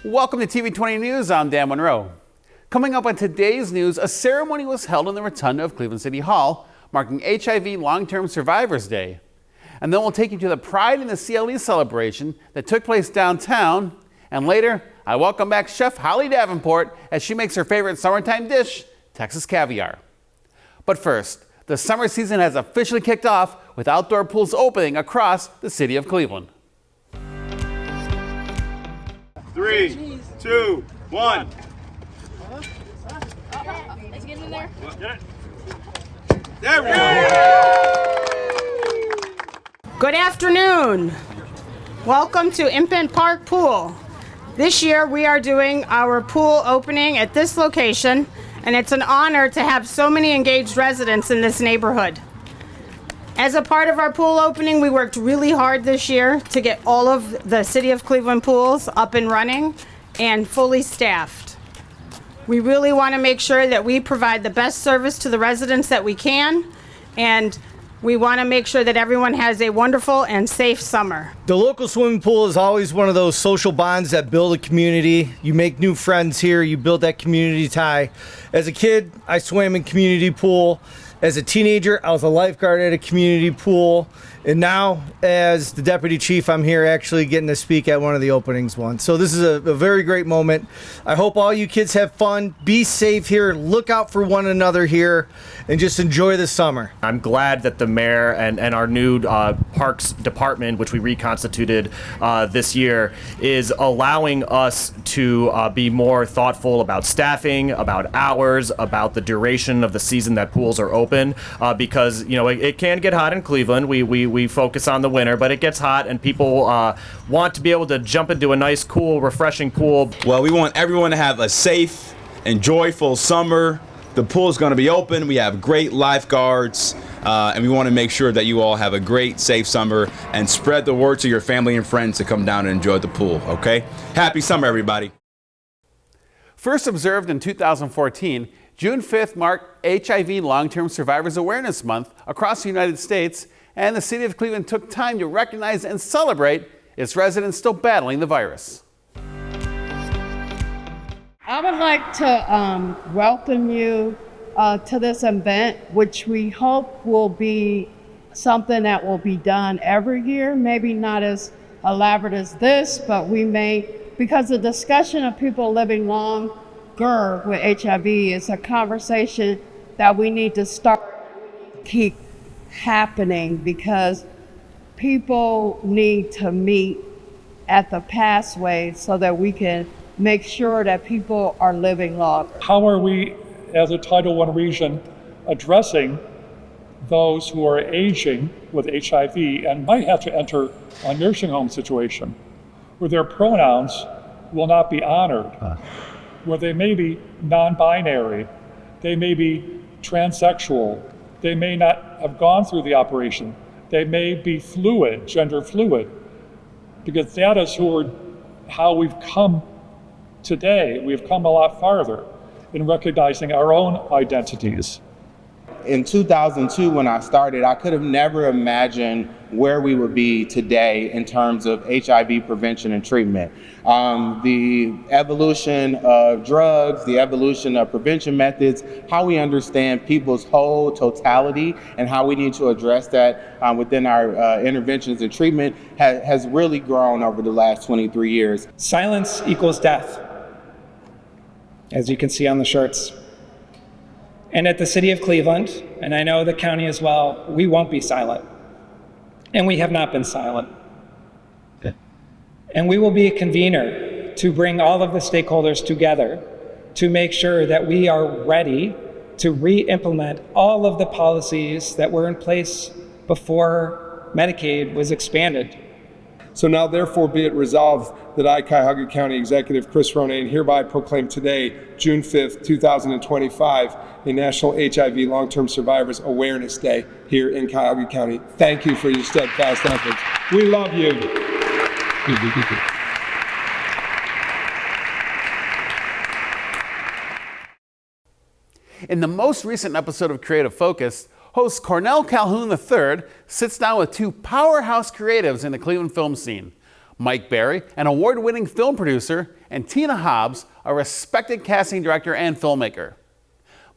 Welcome to TV20 News. I'm Dan Monroe. Coming up on today's news, a ceremony was held in the rotunda of Cleveland City Hall, marking HIV Long-Term Survivors Day. And then we'll take you to the Pride in the CLE celebration that took place downtown. And later, I welcome back Chef Holly Davenport as she makes her favorite summertime dish, Texas caviar. But first, the summer season has officially kicked off with outdoor pools opening across the city of Cleveland. 3, 2, 1. Let's get in there. There we go. Good afternoon. Welcome to Impant Park Pool. This year we are doing our pool opening at this location, and it's an honor to have so many engaged residents in this neighborhood. As a part of our pool opening, we worked really hard this year to get all of the City of Cleveland pools up and running and fully staffed. We really want to make sure that we provide the best service to the residents that we can, and we want to make sure that everyone has a wonderful and safe summer. The local swimming pool is always one of those social bonds that build a community. You make new friends here, you build that community tie. As a kid, I swam in community pool. As a teenager, I was a lifeguard at a community pool. And now, as the deputy chief, I'm here actually getting to speak at one of the openings once. So this is a very great moment. I hope all you kids have fun, be safe here, look out for one another here, and just enjoy the summer. I'm glad that the mayor and our new parks department, which we reconstituted this year, is allowing us to be more thoughtful about staffing, about hours, about the duration of the season that pools are open, because it can get hot in Cleveland. We focus on the winter, but it gets hot and people want to be able to jump into a nice, cool, refreshing pool. Well, we want everyone to have a safe and joyful summer. The pool is going to be open. We have great lifeguards, and we want to make sure that you all have a great, safe summer and spread the word to your family and friends to come down and enjoy the pool, okay? Happy summer, everybody. First observed in 2014, June 5th marked HIV Long-Term Survivors Awareness Month across the United States, and the city of Cleveland took time to recognize and celebrate its residents still battling the virus. I would like to welcome you to this event, which we hope will be something that will be done every year, maybe not as elaborate as this, but we may, because the discussion of people living longer with HIV is a conversation that we need to start keep happening, because people need to meet at the pathway so that we can make sure that people are living longer. How are we, as a Title I region, addressing those who are aging with HIV and might have to enter a nursing home situation where their pronouns will not be honored, where they may be non-binary, they may be transsexual, they may not have gone through the operation, they may be fluid, gender fluid, because that is how we've come today. We've come a lot farther in recognizing our own identities. In 2002, when I started, I could have never imagined where we would be today in terms of HIV prevention and treatment. The evolution of drugs, the evolution of prevention methods, how we understand people's whole totality and how we need to address that within our interventions and treatment has really grown over the last 23 years. Silence equals death, as you can see on the shirts. And at the City of Cleveland, and I know the county as well, we won't be silent. And we have not been silent. Okay. And we will be a convener to bring all of the stakeholders together to make sure that we are ready to re-implement all of the policies that were in place before Medicaid was expanded. So now therefore be it resolved that I, Cuyahoga County Executive Chris Ronayne, hereby proclaim today, June 5th, 2025, a National HIV Long-Term Survivors Awareness Day here in Cuyahoga County. Thank you for your steadfast efforts. We love you. In the most recent episode of Creative Focus, host Cornell Calhoun III sits down with two powerhouse creatives in the Cleveland film scene, Mike Berry, an award-winning film producer, and Tina Hobbs, a respected casting director and filmmaker.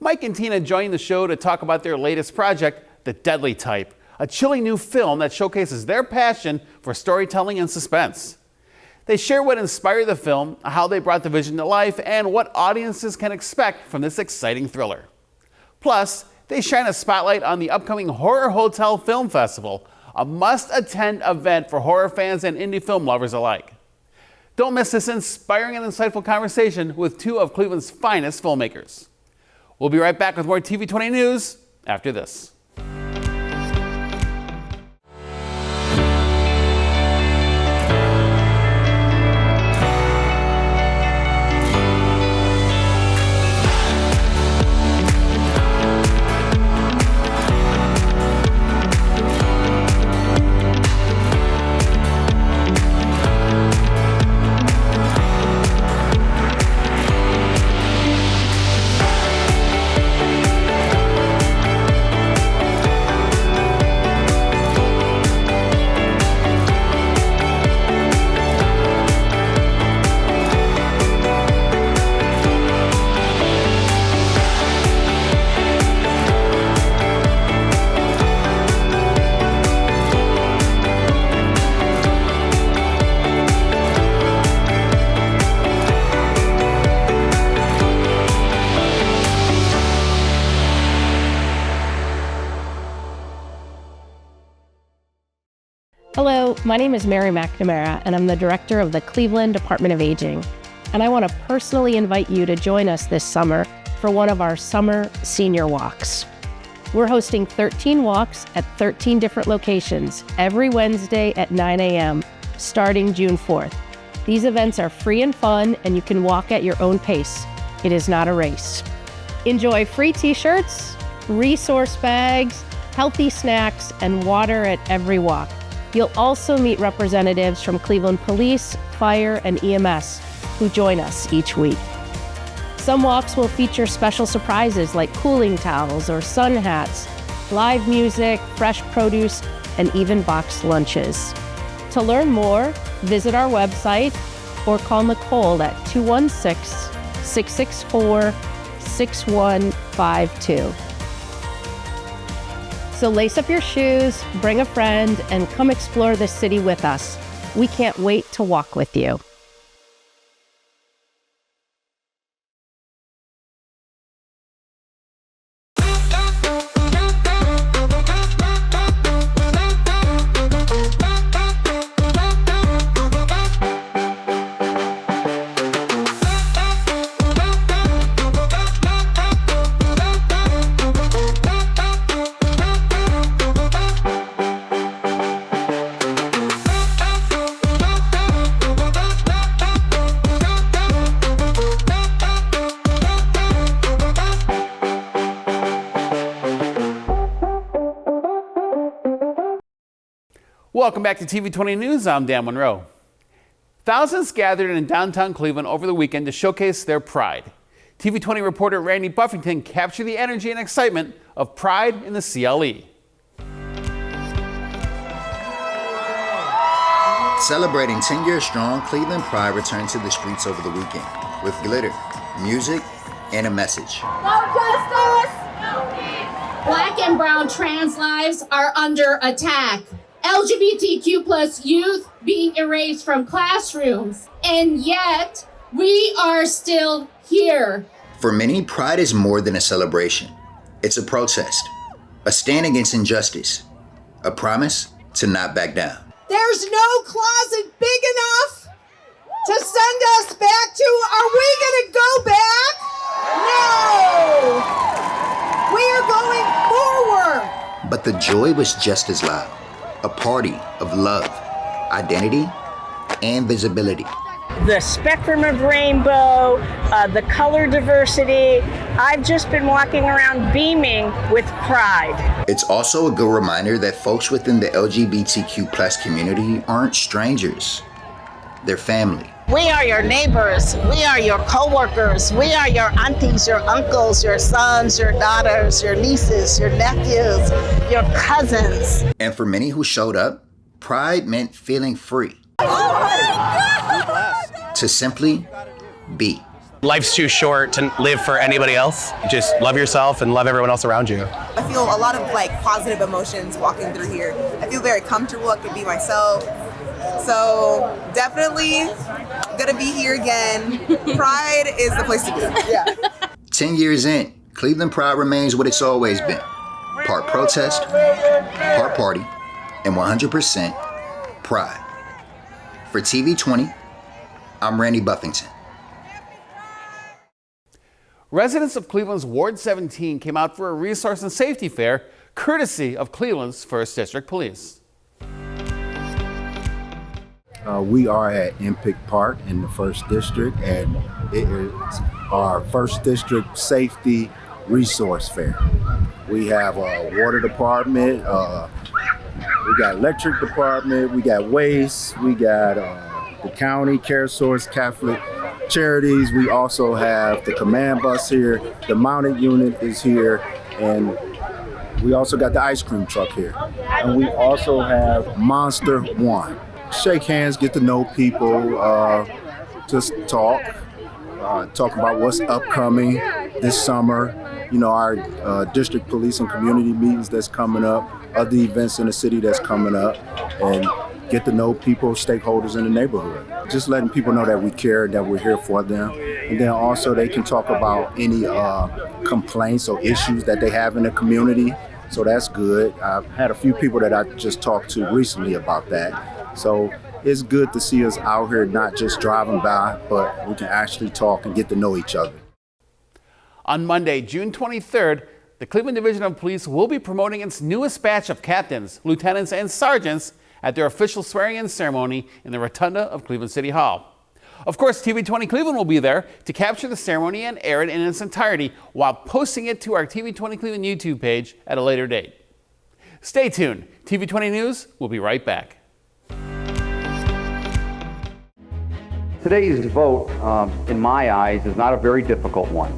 Mike and Tina joined the show to talk about their latest project, The Deadly Type, a chilling new film that showcases their passion for storytelling and suspense. They share what inspired the film, how they brought the vision to life, and what audiences can expect from this exciting thriller. Plus, they shine a spotlight on the upcoming Horror Hotel Film Festival, a must-attend event for horror fans and indie film lovers alike. Don't miss this inspiring and insightful conversation with two of Cleveland's finest filmmakers. We'll be right back with more TV20 news after this. Hello, my name is Mary McNamara, and I'm the director of the Cleveland Department of Aging. And I want to personally invite you to join us this summer for one of our summer senior walks. We're hosting 13 walks at 13 different locations every Wednesday at 9 a.m., starting June 4th. These events are free and fun, and you can walk at your own pace. It is not a race. Enjoy free t-shirts, resource bags, healthy snacks, and water at every walk. You'll also meet representatives from Cleveland Police, Fire, and EMS who join us each week. Some walks will feature special surprises like cooling towels or sun hats, live music, fresh produce, and even boxed lunches. To learn more, visit our website or call Nicole at 216-664-6152. So lace up your shoes, bring a friend, and come explore the city with us. We can't wait to walk with you. Welcome back to TV20 News. I'm Dan Monroe. Thousands gathered in downtown Cleveland over the weekend to showcase their pride. TV20 reporter Randy Buffington captured the energy and excitement of Pride in the CLE. Celebrating 10 years strong, Cleveland Pride returned to the streets over the weekend with glitter, music, and a message. No justice! No peace! Black and brown trans lives are under attack. LGBTQ plus youth being erased from classrooms. And yet, we are still here. For many, Pride is more than a celebration. It's a protest, a stand against injustice, a promise to not back down. There's no closet big enough to send us back to. Are we gonna go back? No! We are going forward. But the joy was just as loud. A party of love, identity, and visibility. The spectrum of rainbow, the color diversity. I've just been walking around beaming with pride. It's also a good reminder that folks within the LGBTQ plus community aren't strangers. They're family. We are your neighbors. We are your co-workers. We are your aunties, your uncles, your sons, your daughters, your nieces, your nephews, your cousins. And for many who showed up, Pride meant feeling free. Oh to simply be. Life's too short to live for anybody else. Just love yourself and love everyone else around you. I feel a lot of positive emotions walking through here. I feel very comfortable. I can be myself. So definitely gonna be here again. Pride is the place to be. Yeah. 10 years in, Cleveland Pride remains what it's always been. Part protest, part party, and 100% pride. For TV20, I'm Randy Buffington. Residents of Cleveland's Ward 17 came out for a resource and safety fair, courtesy of Cleveland's 1st District Police. We are at Impic Park in the 1st District, and it is our 1st District Safety Resource Fair. We have a water department, we got electric department, we got waste, we got the county, Care Source, Catholic Charities. We also have the command bus here, the mounted unit is here, and we also got the ice cream truck here. And we also have Monster One. Shake hands, get to know people, just talk about what's upcoming this summer. You know, our district police and community meetings that's coming up, other events in the city that's coming up, and get to know people, stakeholders in the neighborhood. Just letting people know that we care, that we're here for them. And then also they can talk about any complaints or issues that they have in the community. So that's good. I've had a few people that I just talked to recently about that. So it's good to see us out here, not just driving by, but we can actually talk and get to know each other. On Monday, June 23rd, the Cleveland Division of Police will be promoting its newest batch of captains, lieutenants, and sergeants at their official swearing-in ceremony in the Rotunda of Cleveland City Hall. Of course, TV20 Cleveland will be there to capture the ceremony and air it in its entirety while posting it to our TV20 Cleveland YouTube page at a later date. Stay tuned. TV20 News will be right back. Today's vote, in my eyes, is not a very difficult one.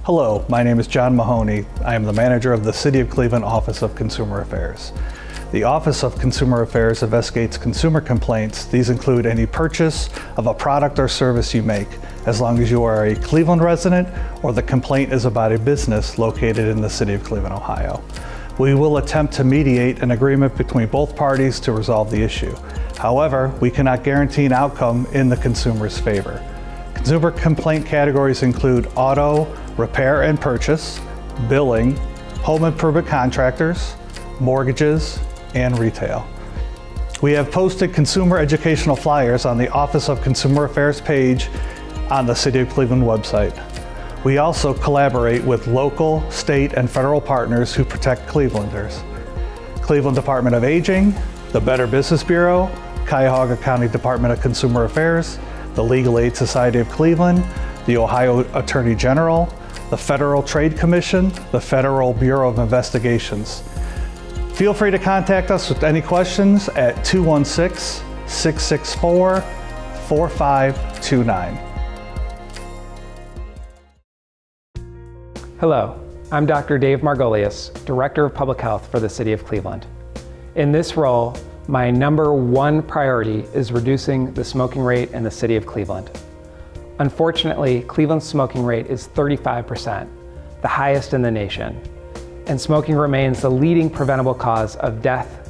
Hello, my name is John Mahoney. I am the manager of the City of Cleveland Office of Consumer Affairs. The Office of Consumer Affairs investigates consumer complaints. These include any purchase of a product or service you make, as long as you are a Cleveland resident or the complaint is about a business located in the City of Cleveland, Ohio. We will attempt to mediate an agreement between both parties to resolve the issue. However, we cannot guarantee an outcome in the consumer's favor. Consumer complaint categories include auto, repair and purchase, billing, home improvement contractors, mortgages, and retail. We have posted consumer educational flyers on the Office of Consumer Affairs page on the City of Cleveland website. We also collaborate with local, state, and federal partners who protect Clevelanders. Cleveland Department of Aging, the Better Business Bureau, Cuyahoga County Department of Consumer Affairs, the Legal Aid Society of Cleveland, the Ohio Attorney General, the Federal Trade Commission, the Federal Bureau of Investigations. Feel free to contact us with any questions at 216-664-4529. Hello, I'm Dr. Dave Margolius, Director of Public Health for the City of Cleveland. In this role, my #1 priority is reducing the smoking rate in the City of Cleveland. Unfortunately, Cleveland's smoking rate is 35%, the highest in the nation, and smoking remains the leading preventable cause of death,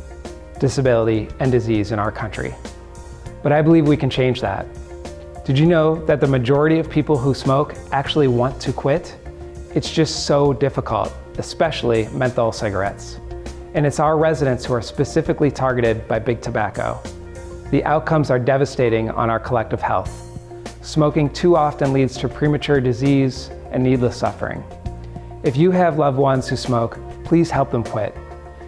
disability, and disease in our country. But I believe we can change that. Did you know that the majority of people who smoke actually want to quit? It's just so difficult, especially menthol cigarettes. And it's our residents who are specifically targeted by big tobacco. The outcomes are devastating on our collective health. Smoking too often leads to premature disease and needless suffering. If you have loved ones who smoke, please help them quit.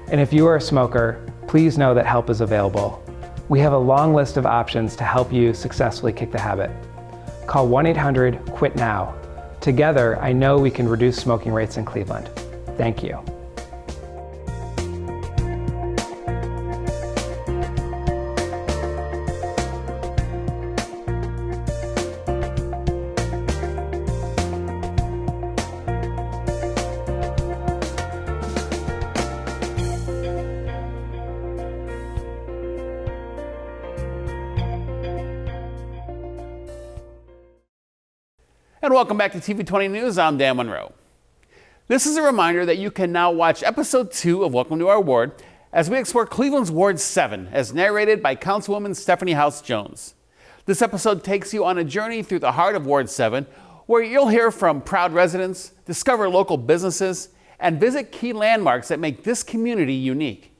And if you are a smoker, please know that help is available. We have a long list of options to help you successfully kick the habit. Call 1-800-QUIT-NOW. Together, I know we can reduce smoking rates in Cleveland. Thank you. And welcome back to TV20 News. I'm Dan Monroe. This is a reminder that you can now watch episode 2 of Welcome to Our Ward as we explore Cleveland's Ward 7, as narrated by Councilwoman Stephanie House Jones. This episode takes you on a journey through the heart of Ward 7, where you'll hear from proud residents, discover local businesses, and visit key landmarks that make this community unique.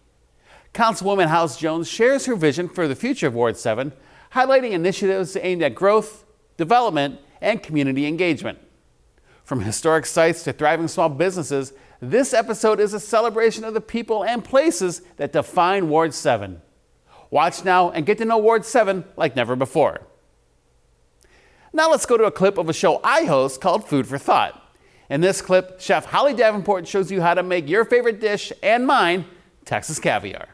Councilwoman House Jones shares her vision for the future of Ward 7, highlighting initiatives aimed at growth, development, and community engagement. From historic sites to thriving small businesses, this episode is a celebration of the people and places that define Ward 7. Watch now and get to know Ward 7 like never before. Now let's go to a clip of a show I host called Food for Thought. In this clip, Chef Holly Davenport shows you how to make your favorite dish and mine, Texas caviar.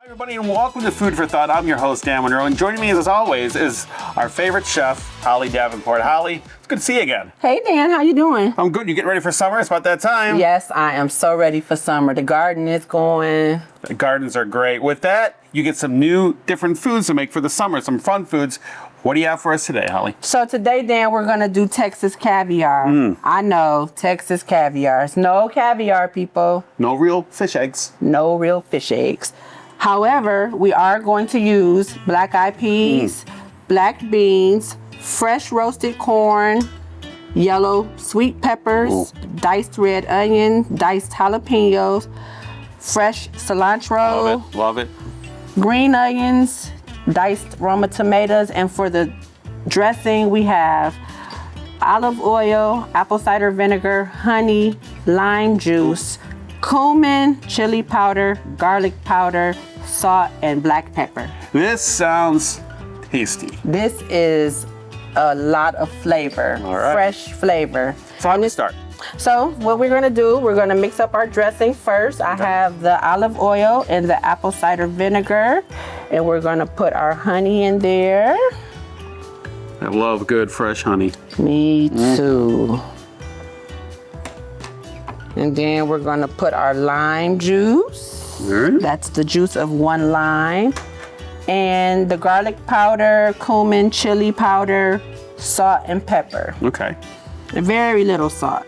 Everybody, and welcome to Food for Thought. I'm your host, Dan Monroe, and joining me as always is our favorite chef, Holly Davenport. Holly, it's good to see you again. Hey Dan, how you doing? I'm good. You getting ready for summer? It's about that time. Yes, I am so ready for summer. The garden is going. The gardens are great. With that, you get some new, different foods to make for the summer, some fun foods. What do you have for us today, Holly? So today, Dan, we're going to do Texas caviar. I know, Texas caviar. It's no caviar, people. No real fish eggs. No real fish eggs. However, we are going to use black-eyed peas, black beans, fresh roasted corn, yellow sweet peppers, diced red onion, diced jalapenos, fresh cilantro, Love it. green onions, diced Roma tomatoes, and for the dressing we have olive oil, apple cider vinegar, honey, lime juice, cumin, chili powder, garlic powder, salt, and black pepper. This sounds tasty. This is a lot of flavor, fresh flavor. So how do we start? So what we're gonna do, we're gonna mix up our dressing first. I have the olive oil and the apple cider vinegar, and we're gonna put our honey in there. I love good fresh honey. Me too. And then we're gonna put our lime juice. That's the juice of 1 lime. And the garlic powder, cumin, chili powder, salt, and pepper. Okay. And very little salt.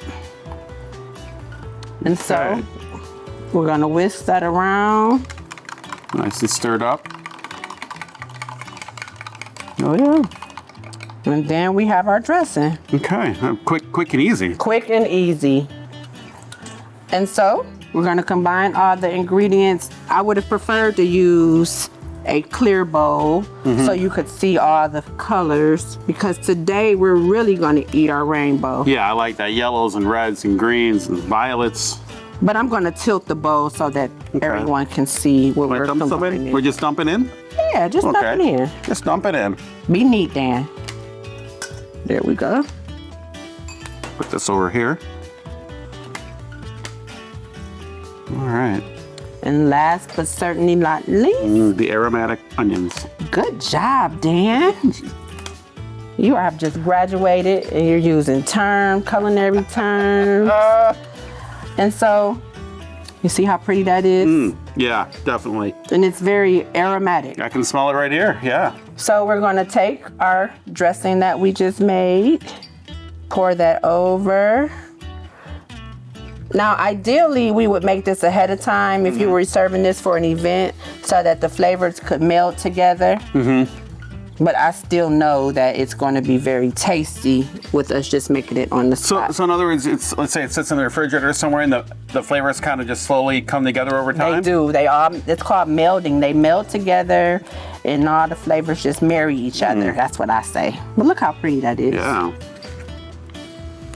And so we're gonna whisk that around. Nice and stirred up. Oh yeah. And then we have our dressing. Okay, quick and easy. Quick and easy. And so we're gonna combine all the ingredients. I would have preferred to use a clear bowl so you could see all the colors, because today we're really gonna eat our rainbow. Yeah, I like that. Yellows and reds and greens and violets. But I'm going to tilt the bowl so that everyone can see what we're dumping in. We're just dumping in? Yeah, just dump it in. Just dump it in. Be neat, Dan. There we go. Put this over here. All right. And last but certainly not least, the aromatic onions. Good job, Dan. You have just graduated and you're using culinary terms. And so, you see how pretty that is? Yeah, definitely. And it's very aromatic. I can smell it right here, yeah. So we're gonna take our dressing that we just made, pour that over. Now, ideally, we would make this ahead of time if you were serving this for an event so that the flavors could meld together. But I still know that it's going to be very tasty with us just making it on the spot. So in other words, let's say it sits in the refrigerator somewhere and the flavors kind of just slowly come together over time? They do. It's called melding. They meld together and all the flavors just marry each other. That's what I say. But look how pretty that is. Yeah.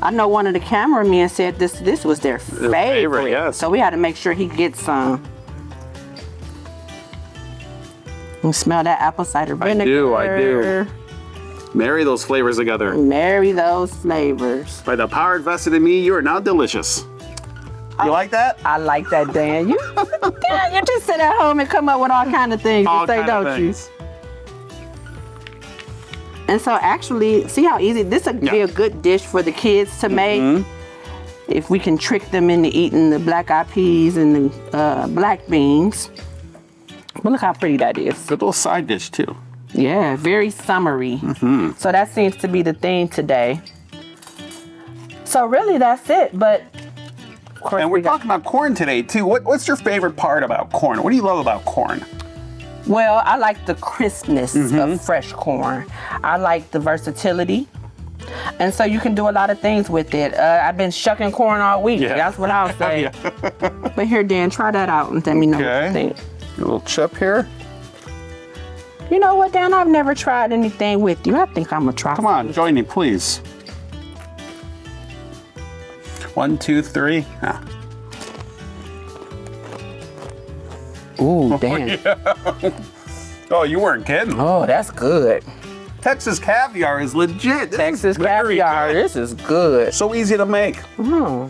I know one of the cameramen said this was their favorite. Yes. So we had to make sure he gets some. You smell that apple cider vinegar. I do. Marry those flavors together. Marry those flavors. By the power invested in me, you are now delicious. You like that? I like that, Dan. You just sit at home and come up with all kind of things to say, don't you? And so actually, see how easy, this would be a good dish for the kids to make. If we can trick them into eating the black eyed peas and the black beans. But look how pretty that is. Good little side dish too. Yeah, very summery. So that seems to be the theme today. So really that's it, but of course and we're talking about corn today too. What's your favorite part about corn? What do you love about corn? Well, I like the crispness of fresh corn. I like the versatility. And so you can do a lot of things with it. I've been shucking corn all week. Yeah. That's what I'll say. But here, Dan, try that out and let me know what you think. A little chip here. You know what, Dan? I've never tried anything with you. I think I'm gonna try. Come on, join me, please. 1, 2, 3. Ah. Ooh, Dan. Oh, you weren't kidding. Oh, that's good. Texas caviar is legit. Texas caviar, this is good. So easy to make. Oh.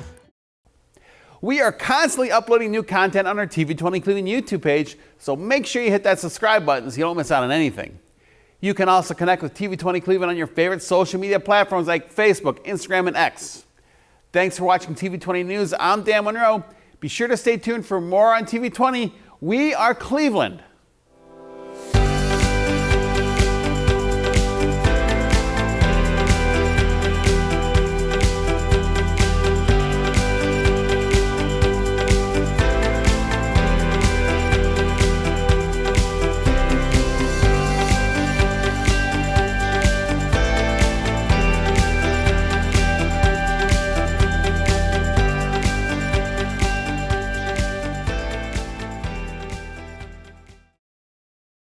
We are constantly uploading new content on our TV20 Cleveland YouTube page, so make sure you hit that subscribe button so you don't miss out on anything. You can also connect with TV20 Cleveland on your favorite social media platforms like Facebook, Instagram, and X. Thanks for watching TV20 News. I'm Dan Monroe. Be sure to stay tuned for more on TV20. We are Cleveland.